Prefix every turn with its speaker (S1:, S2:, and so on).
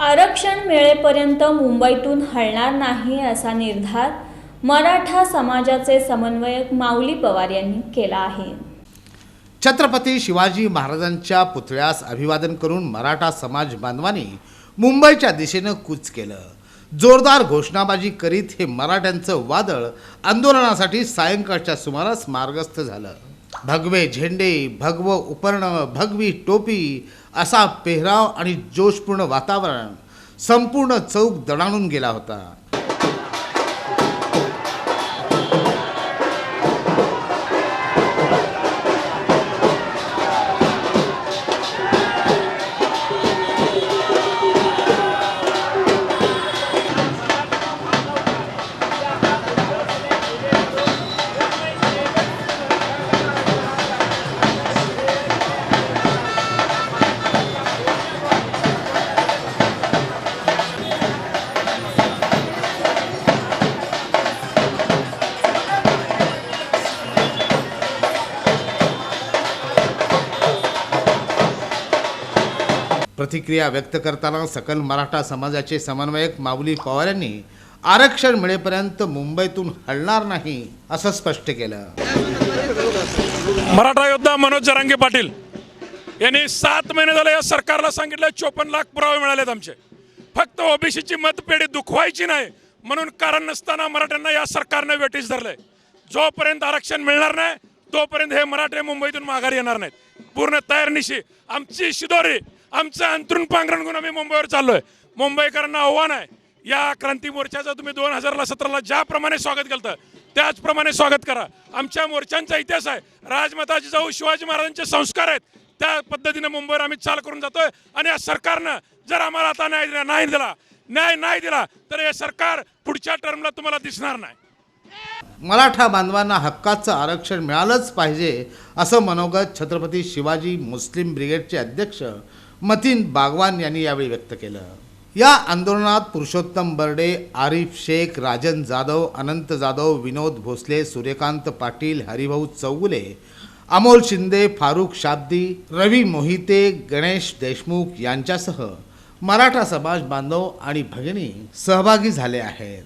S1: आरक्षण मिळेपर्यंत मुंबईतून हलणार नाही असा निर्धार मराठा समाजाचे समन्वयक माऊली पवार यांनी केला आहे।
S2: छत्रपती शिवाजी महाराजांच्या पुतळ्यास अभिवादन करून मराठा समाज बांधवांनी मुंबईच्या दिशेने कूच केलं। जोरदार घोषणाबाजी करीत हे मराठ्यांचं वादळ आंदोलनासाठी सायंकाळच्या सुमारास मार्गस्थ झालं। भगवे झेंडे, भगवं उपर्ण, भगवी टोपी असा पेहराव आणि जोशपूर्ण वातावरण संपूर्ण चौक दणाणून गेला होता। प्रतिक्रिया व्यक्त करताना सकल मराठा समाजाचे समन्वयक माऊली पवार यांनी आरक्षण मिळेपर्यंत मुंबईतून हलणार नाही असं स्पष्ट केलं।
S3: मराठा योद्धा मनोज जरांगे पाटील यांनी 7 महिने झाले या सरकारला सांगितलं 54 लाख पुरावे मिळालेत आमचे, फक्त ओबीसीची मतपेढी दुखवायची नाही म्हणून कारण नसताना मराठ्यांना या सरकारने वेठीस धरलंय। जोपर्यंत आरक्षण मिळणार नाही तोपर्यंत हे मराठे मुंबईतून माघारी येणार नाहीत। पूर्ण तयारीनिशी आमची शिदोरी, आमचं अंतरून पांघरण घेऊन आम्ही मुंबईवर चाललोय। मुंबईकरांना आव्हान आहे, या क्रांती मोर्चाचं तुम्ही 2017ला ज्याप्रमाणे स्वागत केलं त्याचप्रमाणे स्वागत करा। आमच्या मोर्चांचा इतिहास आहे, राजमाता जिजाऊ शिवाजी महाराजांचे संस्कार आहेत, त्या पद्धतीने मुंबईवर आम्ही चाल करून जातोय। आणि या सरकारनं जर आम्हाला आता न्याय नाही दिला तर हे सरकार पुढच्या टर्मला तुम्हाला दिसणार नाही।
S2: मराठा बांधवांना हक्काचं आरक्षण मिळालंच पाहिजे असं मनोगत छत्रपती शिवाजी मुस्लिम ब्रिगेडचे अध्यक्ष मतीन बागवान यांनी यावेळी व्यक्त केलं। या आंदोलनात पुरुषोत्तम बर्डे, आरिफ शेख, राजन जाधव, अनंत जाधव, विनोद भोसले, सूर्यकांत पाटील, हरिभाऊ चौगुले, अमोल शिंदे, फारुख शाब्दी, रवी मोहिते, गणेश देशमुख यांच्यासह मराठा समाज बांधव आणि भगिनी सहभागी झाले आहेत।